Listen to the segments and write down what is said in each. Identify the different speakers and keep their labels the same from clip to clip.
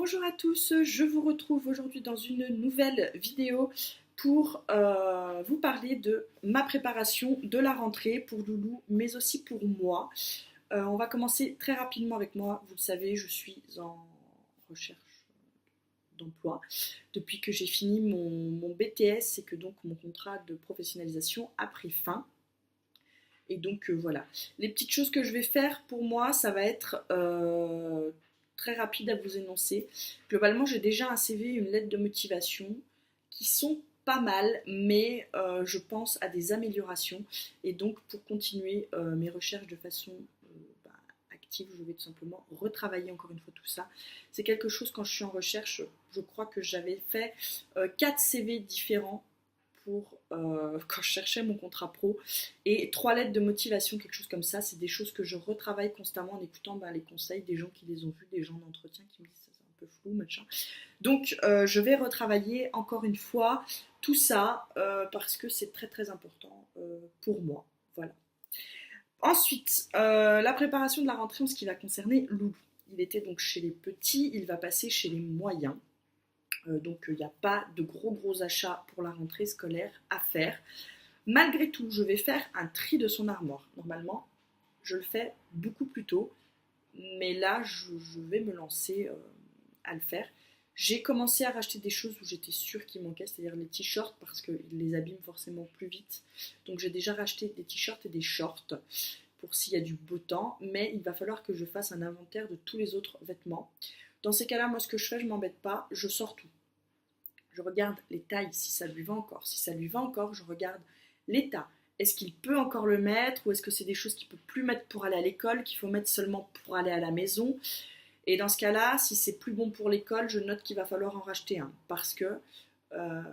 Speaker 1: Bonjour à tous, je vous retrouve aujourd'hui dans une nouvelle vidéo pour vous parler de ma préparation de la rentrée pour Loulou, mais aussi pour moi. On va commencer très rapidement avec moi. Vous le savez, je suis en recherche d'emploi depuis que j'ai fini mon BTS et que donc mon contrat de professionnalisation a pris fin. Et donc voilà, les petites choses que je vais faire pour moi, ça va être très rapide à vous énoncer. Globalement, j'ai déjà un CV et une lettre de motivation qui sont pas mal, mais je pense à des améliorations. Et donc pour continuer mes recherches de façon bah, active, je vais tout simplement retravailler encore une fois tout ça. C'est quelque chose, quand je suis en recherche, je crois que j'avais fait 4 CV différents pour quand je cherchais mon contrat pro et 3 lettres de motivation, quelque chose comme ça. C'est des choses que je retravaille constamment en écoutant les conseils des gens qui les ont vus, des gens d'entretien qui me disent ça c'est un peu flou, machin. Donc je vais retravailler encore une fois tout ça parce que c'est très très important pour moi. Voilà. Ensuite, la préparation de la rentrée en ce qui va concerner Loulou. Il était donc chez les petits, il va passer chez les moyens. Donc il n'y a pas de gros achats pour la rentrée scolaire à faire. Malgré tout, je vais faire un tri de son armoire. Normalement, je le fais beaucoup plus tôt, mais là, je vais me lancer à le faire. J'ai commencé à racheter des choses où j'étais sûre qu'il manquait, c'est-à-dire les t-shirts, parce qu'ils les abîment forcément plus vite. Donc j'ai déjà racheté des t-shirts et des shorts pour s'il y a du beau temps, mais il va falloir que je fasse un inventaire de tous les autres vêtements. Dans ces cas-là, moi ce que je fais, je m'embête pas, je sors tout. Je regarde les tailles, si ça lui va encore. Si ça lui va encore, je regarde l'état. Est-ce qu'il peut encore le mettre ou est-ce que c'est des choses qu'il ne peut plus mettre pour aller à l'école, qu'il faut mettre seulement pour aller à la maison? Et dans ce cas-là, si c'est plus bon pour l'école, je note qu'il va falloir en racheter un. Parce que bah,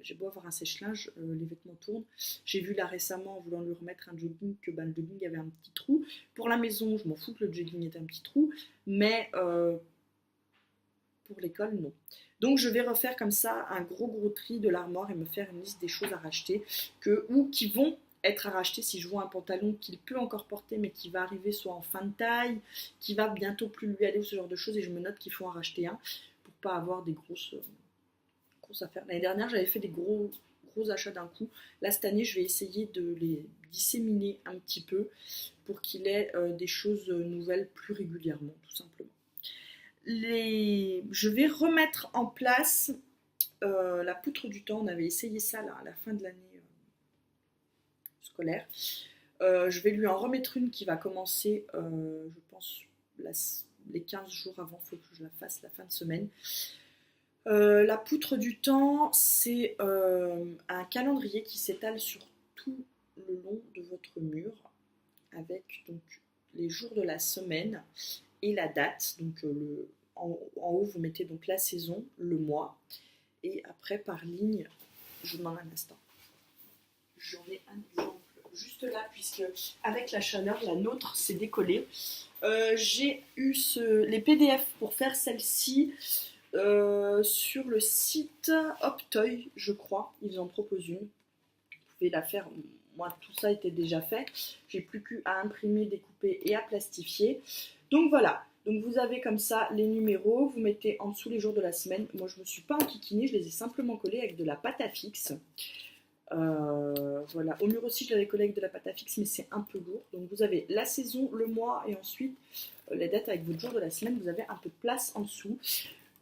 Speaker 1: j'ai beau avoir un sèche-linge, les vêtements tournent. J'ai vu là récemment, en voulant lui remettre un jogging, que le jogging avait un petit trou. Pour la maison, je m'en fous que le jogging ait un petit trou. Mais pour l'école, non. Donc je vais refaire comme ça un gros tri de l'armoire et me faire une liste des choses à racheter ou qui vont être à racheter si je vois un pantalon qu'il peut encore porter mais qui va arriver soit en fin de taille, qui va bientôt plus lui aller ou ce genre de choses et je me note qu'il faut en racheter un pour pas avoir des grosses affaires. L'année dernière j'avais fait des gros achats d'un coup. Là cette année je vais essayer de les disséminer un petit peu pour qu'il ait des choses nouvelles plus régulièrement tout simplement. Je vais remettre en place la poutre du temps. On avait essayé ça là, à la fin de l'année scolaire. Je vais lui en remettre une qui va commencer, je pense, les 15 jours avant. Il faut que je la fasse la fin de semaine. La poutre du temps, c'est un calendrier qui s'étale sur tout le long de votre mur avec donc les jours de la semaine et la date. Donc en haut, vous mettez donc la saison, le mois, et après par ligne, je vous demande un instant. J'en ai un exemple juste là, puisque avec la chaleur, la nôtre s'est décollée. J'ai eu les PDF pour faire celle-ci sur le site Optoy, je crois. Ils en proposent une. Vous pouvez la faire. Moi, tout ça était déjà fait. J'ai plus qu'à imprimer, découper et à plastifier. Donc voilà. Donc vous avez comme ça les numéros. Vous mettez en dessous les jours de la semaine. Moi, je ne me suis pas enquiquinée. Je les ai simplement collés avec de la pâte à fixe. Voilà. Au mur aussi, je l'avais collé avec de la pâte à fixe, mais c'est un peu lourd. Donc vous avez la saison, le mois et ensuite les dates avec votre jour de la semaine. Vous avez un peu de place en dessous.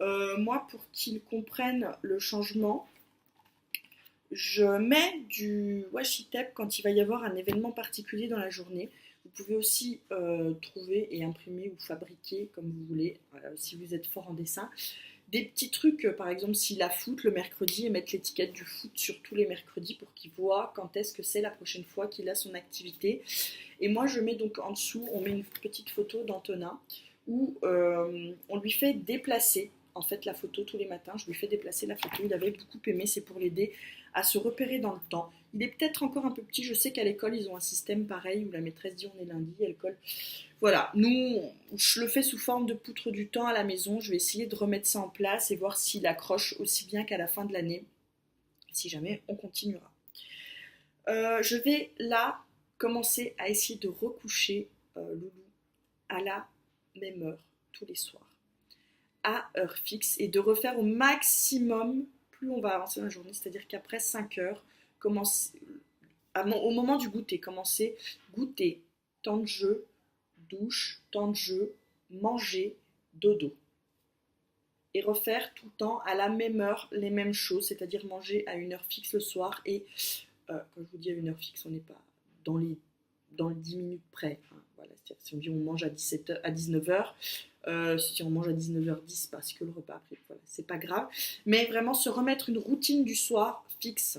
Speaker 1: Moi, pour qu'ils comprennent le changement, je mets du washi tape quand il va y avoir un événement particulier dans la journée. Vous pouvez aussi trouver et imprimer ou fabriquer comme vous voulez, si vous êtes fort en dessin. Des petits trucs, par exemple s'il a foot le mercredi et mettre l'étiquette du foot sur tous les mercredis pour qu'il voit quand est-ce que c'est la prochaine fois qu'il a son activité. Et moi je mets donc en dessous, on met une petite photo d'Antonin où on lui fait déplacer en fait la photo tous les matins, je lui fais déplacer la photo, il avait beaucoup aimé, c'est pour l'aider à se repérer dans le temps. Il est peut-être encore un peu petit, je sais qu'à l'école ils ont un système pareil où la maîtresse dit on est lundi, elle colle. Voilà, nous, je le fais sous forme de poutre du temps à la maison, je vais essayer de remettre ça en place et voir s'il accroche aussi bien qu'à la fin de l'année, si jamais on continuera. Je vais là commencer à essayer de recoucher Loulou à la même heure tous les soirs. à heure fixe et de refaire au maximum plus on va avancer dans la journée, c'est-à-dire qu'après 5 heures, au moment du goûter, commencer, goûter, temps de jeu, douche, temps de jeu, manger, dodo. Et refaire tout le temps à la même heure les mêmes choses, c'est-à-dire manger à une heure fixe le soir. Et quand je vous dis à une heure fixe, on n'est pas dans les 10 minutes près. Hein, voilà, si on dit on mange à 17h, à 19h, si on mange à 19h10 parce que le repas après, voilà, c'est pas grave. Mais vraiment se remettre une routine du soir fixe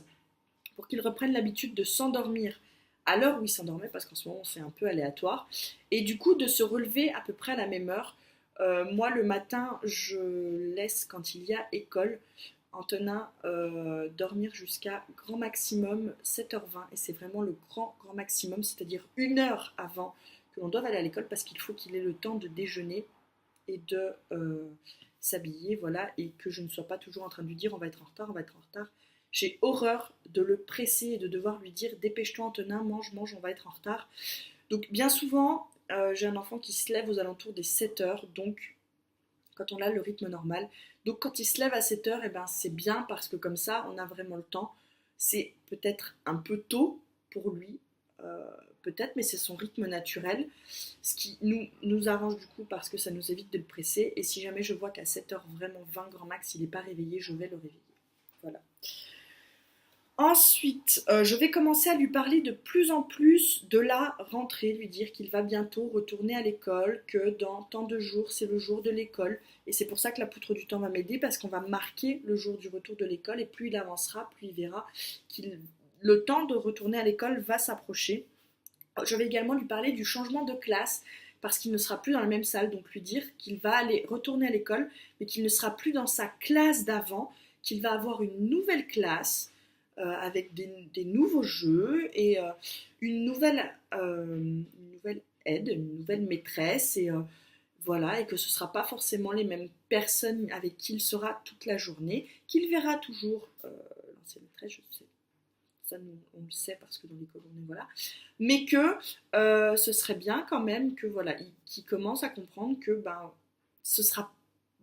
Speaker 1: pour qu'ils reprennent l'habitude de s'endormir à l'heure où ils s'endormaient, parce qu'en ce moment c'est un peu aléatoire, et du coup de se relever à peu près à la même heure. Moi le matin je laisse quand il y a école Antonin dormir jusqu'à grand maximum 7h20 et c'est vraiment le grand maximum, c'est-à-dire une heure avant que l'on doive aller à l'école parce qu'il faut qu'il ait le temps de déjeuner et de s'habiller, voilà, et que je ne sois pas toujours en train de lui dire on va être en retard, on va être en retard. J'ai horreur de le presser et de devoir lui dire dépêche-toi Antonin, mange, on va être en retard. Donc bien souvent, j'ai un enfant qui se lève aux alentours des 7h, donc quand on a le rythme normal. Donc quand il se lève à 7h, eh ben, c'est bien parce que comme ça, on a vraiment le temps. C'est peut-être un peu tôt pour lui, peut-être, mais c'est son rythme naturel, ce qui nous arrange du coup parce que ça nous évite de le presser. Et si jamais je vois qu'à 7h, vraiment 20 grand max, il n'est pas réveillé, je vais le réveiller. Voilà. Ensuite, je vais commencer à lui parler de plus en plus de la rentrée, lui dire qu'il va bientôt retourner à l'école, que dans tant de jours, c'est le jour de l'école. Et c'est pour ça que la poutre du temps va m'aider, parce qu'on va marquer le jour du retour de l'école, et plus il avancera, plus il verra que le temps de retourner à l'école va s'approcher. Je vais également lui parler du changement de classe, parce qu'il ne sera plus dans la même salle, donc lui dire qu'il va aller retourner à l'école, mais qu'il ne sera plus dans sa classe d'avant, qu'il va avoir une nouvelle classe, avec des nouveaux jeux et une nouvelle aide, une nouvelle maîtresse et voilà, et que ce ne sera pas forcément les mêmes personnes avec qui il sera toute la journée, qu'il verra toujours l'ancienne maîtresse, je sais, ça on le sait parce que dans l'école on est voilà, mais que ce serait bien quand même que voilà, qu'il commence à comprendre que ben ce sera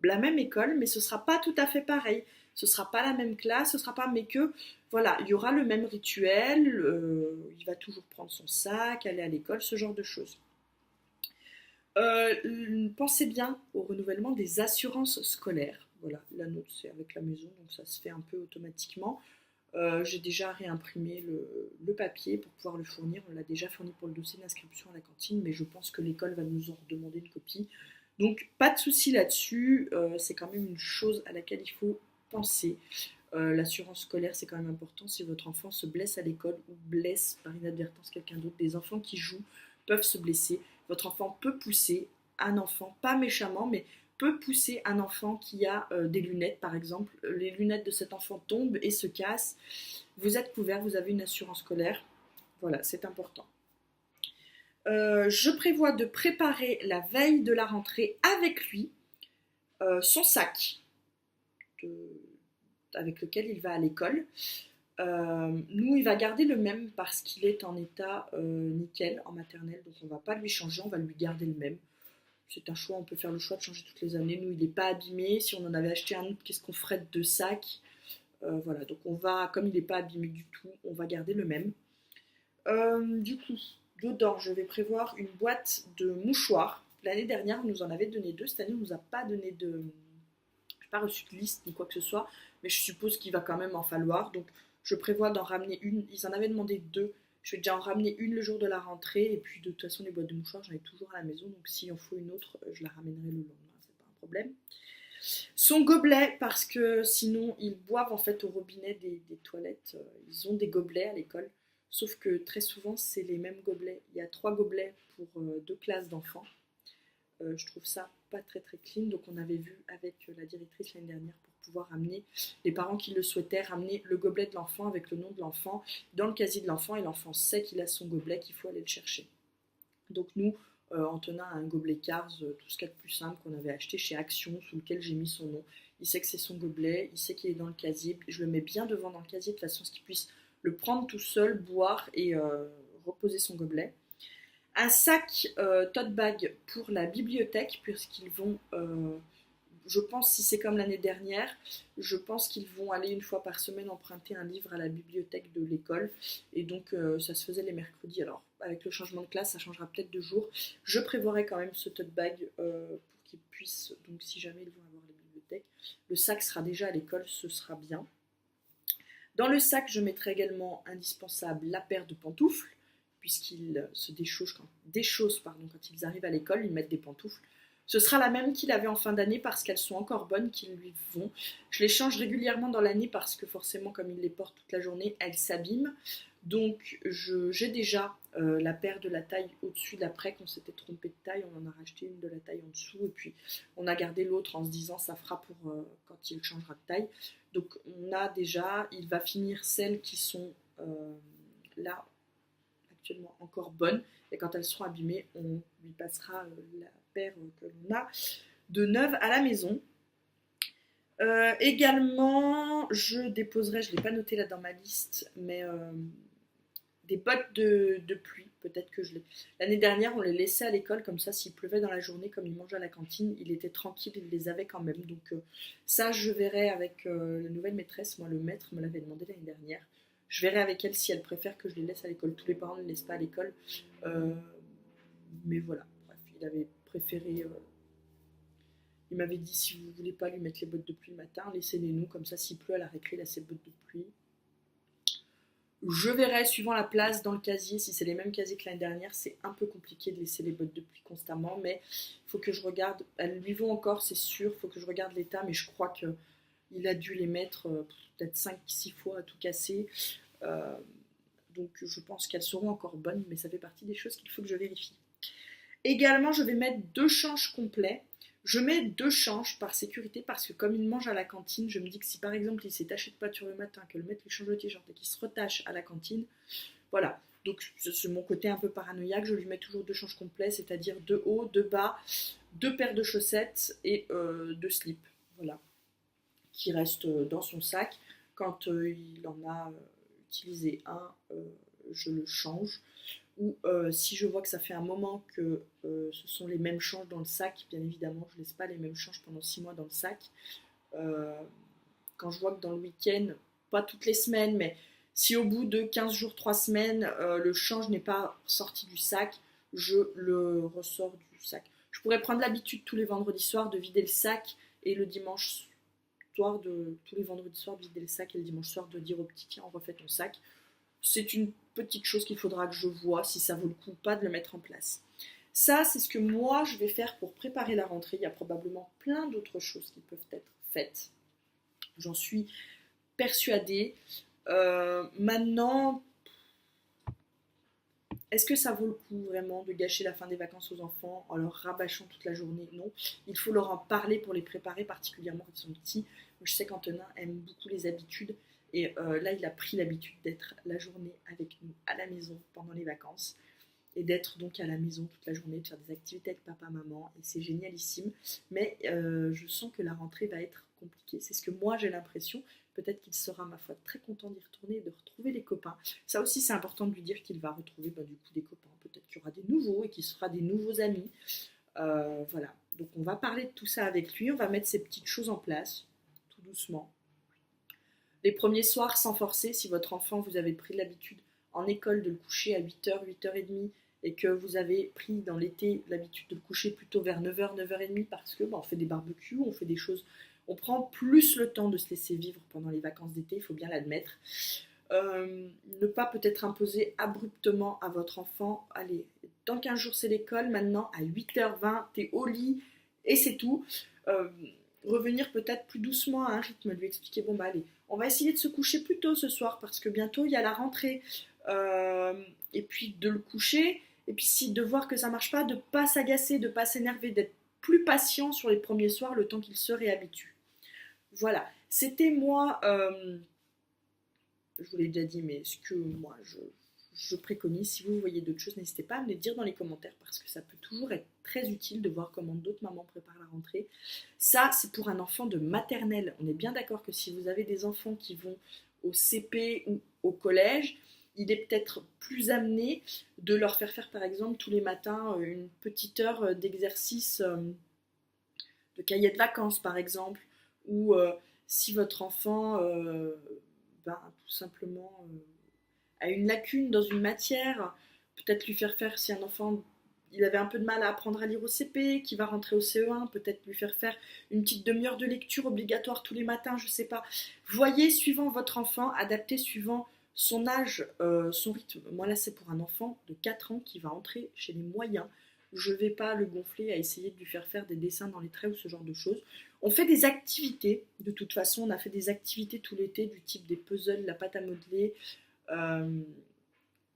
Speaker 1: la même école, mais ce sera pas tout à fait pareil. Ce sera pas la même classe, ce sera pas, mais que voilà, il y aura le même rituel, il va toujours prendre son sac, aller à l'école, ce genre de choses. Pensez bien au renouvellement des assurances scolaires. Voilà, la nôtre c'est avec la maison, donc ça se fait un peu automatiquement. J'ai déjà réimprimé le papier pour pouvoir le fournir. On l'a déjà fourni pour le dossier d'inscription à la cantine, mais je pense que l'école va nous en demander une copie. Donc pas de souci là-dessus, c'est quand même une chose à laquelle il faut penser. L'assurance scolaire, c'est quand même important. Si votre enfant se blesse à l'école ou blesse par inadvertance quelqu'un d'autre, des enfants qui jouent peuvent se blesser. Votre enfant peut pousser un enfant, pas méchamment, mais peut pousser un enfant qui a des lunettes, par exemple. Les lunettes de cet enfant tombent et se cassent. Vous êtes couvert, vous avez une assurance scolaire. Voilà, c'est important. Je prévois de préparer la veille de la rentrée avec lui son sac avec lequel il va à l'école. Nous, il va garder le même parce qu'il est en état nickel en maternelle, donc on ne va pas lui changer, on va lui garder le même. C'est un choix, on peut faire le choix de changer toutes les années. Nous, il n'est pas abîmé. Si on en avait acheté un autre, qu'est-ce qu'on ferait de deux sacs? Voilà, donc on va, comme il n'est pas abîmé du tout, on va garder le même. Du coup, dedans, je vais prévoir une boîte de mouchoirs. L'année dernière, on nous en avait donné 2. Cette année, on ne nous a pas donné de... Je n'ai pas reçu de liste ni quoi que ce soit, mais je suppose qu'il va quand même en falloir. Donc, je prévois d'en ramener une. Ils en avaient demandé 2. Je vais déjà en ramener une le jour de la rentrée. Et puis, de toute façon, les boîtes de mouchoirs, j'en ai toujours à la maison. Donc, s'il en faut une autre, je la ramènerai le lendemain. C'est pas un problème. Son gobelet, parce que sinon, ils boivent en fait au robinet des toilettes. Ils ont des gobelets à l'école. Sauf que très souvent, c'est les mêmes gobelets. Il y a 3 gobelets pour 2 classes d'enfants. Je trouve ça pas très très clean, donc on avait vu avec la directrice l'année dernière pour pouvoir amener les parents qui le souhaitaient, ramener le gobelet de l'enfant avec le nom de l'enfant dans le casier de l'enfant et l'enfant sait qu'il a son gobelet, qu'il faut aller le chercher. Donc nous, Antonin a un gobelet Cars, tout ce qu'il y a de plus simple qu'on avait acheté chez Action, sous lequel j'ai mis son nom. Il sait que c'est son gobelet, il sait qu'il est dans le casier, je le mets bien devant dans le casier de façon à ce qu'il puisse le prendre tout seul, boire et reposer son gobelet. Un sac tote bag pour la bibliothèque puisqu'ils vont je pense, si c'est comme l'année dernière, je pense qu'ils vont aller une fois par semaine emprunter un livre à la bibliothèque de l'école. Et donc, ça se faisait les mercredis. Alors, avec le changement de classe, ça changera peut-être de jour. Je prévoirai quand même ce tote bag pour qu'ils puissent, donc si jamais ils vont avoir la bibliothèque, le sac sera déjà à l'école, ce sera bien. Dans le sac, je mettrai également indispensable la paire de pantoufles, puisqu'ils se déchaussent quand ils arrivent à l'école, ils mettent des pantoufles. Ce sera la même qu'il avait en fin d'année parce qu'elles sont encore bonnes, qu'ils lui vont. Je les change régulièrement dans l'année parce que forcément, comme il les porte toute la journée, elles s'abîment. Donc j'ai déjà la paire de la taille au-dessus d'après qu'on s'était trompé de taille. On en a racheté une de la taille en dessous et puis on a gardé l'autre en se disant ça fera pour quand il changera de taille. Donc on a déjà, il va finir celles qui sont là actuellement encore bonnes et quand elles seront abîmées, on lui passera la paire que l'on a de neuve à la maison. Également, je déposerai, je ne l'ai pas noté là dans ma liste, mais des bottes de pluie, peut-être que je l'ai. L'année dernière, on les laissait à l'école, comme ça, s'il pleuvait dans la journée, comme ils mangeaient à la cantine, il était tranquille, il les avait quand même. Donc ça, je verrai avec la nouvelle maîtresse, moi le maître me l'avait demandé l'année dernière. Je verrai avec elle si elle préfère que je les laisse à l'école. Tous les parents ne les laissent pas à l'école. Mais voilà, bref, il avait préféré... il m'avait dit si vous ne voulez pas lui mettre les bottes de pluie le matin, laissez-les nous, comme ça s'il pleut à la récré, il a ses bottes de pluie. Je verrai suivant la place dans le casier, si c'est les mêmes casiers que l'année dernière, c'est un peu compliqué de laisser les bottes de pluie constamment, mais il faut que je regarde, elles lui vont encore c'est sûr, il faut que je regarde l'état, mais je crois qu'il a dû les mettre peut-être 5-6 fois à tout casser, donc je pense qu'elles seront encore bonnes, mais ça fait partie des choses qu'il faut que je vérifie. Également, je vais mettre 2 changes complets. Je mets 2 changes par sécurité parce que comme il mange à la cantine, je me dis que si par exemple il s'est taché de pâture le matin, que le maître lui change le t-shirt et qu'il se retache à la cantine, voilà. Donc c'est mon côté un peu paranoïaque, je lui mets toujours 2 changes complets, c'est-à-dire 2 hauts, 2 bas, 2 paires de chaussettes et 2 slips, voilà, qui restent dans son sac. Quand il en a utilisé un, je le change. Ou si je vois que ça fait un moment que ce sont les mêmes changes dans le sac, bien évidemment, je ne laisse pas les mêmes changes pendant 6 mois dans le sac. Quand je vois que dans le week-end, pas toutes les semaines, mais si au bout de 15 jours, 3 semaines, le change n'est pas sorti du sac, je le ressors du sac. Je pourrais prendre l'habitude tous les vendredis soirs de vider le sac et le dimanche soir, tous les vendredis soirs, vider le sac et le dimanche soir de dire au petit tiens, on refait ton sac. C'est une petite chose qu'il faudra que je vois si ça vaut le coup ou pas de le mettre en place. Ça, c'est ce que moi je vais faire pour préparer la rentrée. Il y a probablement plein d'autres choses qui peuvent être faites. J'en suis persuadée. Maintenant, est-ce que ça vaut le coup vraiment de gâcher la fin des vacances aux enfants en leur rabâchant toute la journée? Non. Il faut leur en parler pour les préparer, particulièrement quand ils sont petits. Je sais qu'Antonin aime beaucoup les habitudes. Et là, il a pris l'habitude d'être la journée avec nous à la maison pendant les vacances et d'être donc à la maison toute la journée, de faire des activités avec papa, maman, et c'est génialissime. Mais je sens que la rentrée va être compliquée. C'est ce que moi j'ai l'impression. Peut-être qu'il sera, ma foi, très content d'y retourner et de retrouver les copains. Ça aussi, c'est important de lui dire qu'il va retrouver du coup des copains. Peut-être qu'il y aura des nouveaux et qu'il se fera des nouveaux amis. Voilà. Donc on va parler de tout ça avec lui. On va mettre ces petites choses en place, tout doucement. Les premiers soirs sans forcer, si votre enfant, vous avez pris l'habitude en école de le coucher à 8h, 8h30 et que vous avez pris dans l'été l'habitude de le coucher plutôt vers 9h, 9h30 parce que on fait des barbecues, on fait des choses, on prend plus le temps de se laisser vivre pendant les vacances d'été, il faut bien l'admettre. Ne pas peut-être imposer abruptement à votre enfant, allez, dans 15 jours c'est l'école, maintenant à 8h20 t'es au lit et c'est tout. Revenir peut-être plus doucement à un rythme, lui expliquer bon bah allez, on va essayer de se coucher plus tôt ce soir parce que bientôt il y a la rentrée, et puis de le coucher, et puis si de voir que ça marche pas, de pas s'agacer, de pas s'énerver, d'être plus patient sur les premiers soirs le temps qu'il se réhabitue. Voilà, c'était moi, je vous l'ai déjà dit, mais ce que moi je préconise. Si vous voyez d'autres choses, n'hésitez pas à me les dire dans les commentaires parce que ça peut toujours être très utile de voir comment d'autres mamans préparent la rentrée. Ça, c'est pour un enfant de maternelle. On est bien d'accord que si vous avez des enfants qui vont au CP ou au collège, il est peut-être plus amené de leur faire par exemple tous les matins une petite heure d'exercice de cahier de vacances par exemple, ou si votre enfant tout simplement a une lacune dans une matière, peut-être lui faire faire, si un enfant il avait un peu de mal à apprendre à lire au CP, qui va rentrer au CE1, peut-être lui faire faire une petite demi-heure de lecture obligatoire tous les matins, je sais pas. Voyez suivant votre enfant, adaptez suivant son âge, son rythme. Moi là c'est pour un enfant de 4 ans qui va entrer chez les moyens. Je vais pas le gonfler à essayer de lui faire faire des dessins dans les traits ou ce genre de choses. On fait des activités, de toute façon on a fait des activités tout l'été du type des puzzles, la pâte à modeler, euh,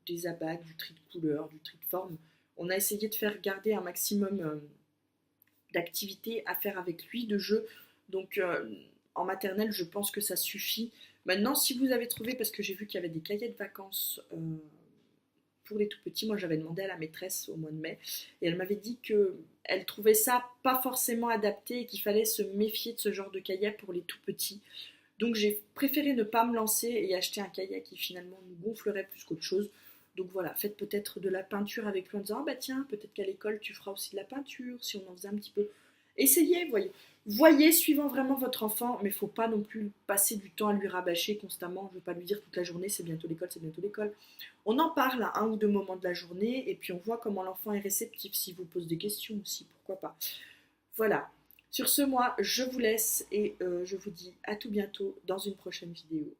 Speaker 1: des abacs, du tri de couleurs, du tri de forme. On a essayé de faire garder un maximum d'activités à faire avec lui, de jeux. Donc en maternelle, je pense que ça suffit. Maintenant, si vous avez trouvé, parce que j'ai vu qu'il y avait des cahiers de vacances pour les tout petits, moi j'avais demandé à la maîtresse au mois de mai, et elle m'avait dit qu'elle trouvait ça pas forcément adapté et qu'il fallait se méfier de ce genre de cahier pour les tout petits. Donc j'ai préféré ne pas me lancer et acheter un kayak qui finalement nous gonflerait plus qu'autre chose. Donc voilà, faites peut-être de la peinture avec lui en disant ah bah tiens, peut-être qu'à l'école tu feras aussi de la peinture, si on en faisait un petit peu. Essayez, voyez. Voyez suivant vraiment votre enfant, mais il ne faut pas non plus passer du temps à lui rabâcher constamment. Je ne vais pas lui dire toute la journée c'est bientôt l'école, c'est bientôt l'école. On en parle à un ou deux moments de la journée et puis on voit comment l'enfant est réceptif. S'il vous pose des questions aussi, pourquoi pas. Voilà. Sur ce, moi, je vous laisse et je vous dis à tout bientôt dans une prochaine vidéo.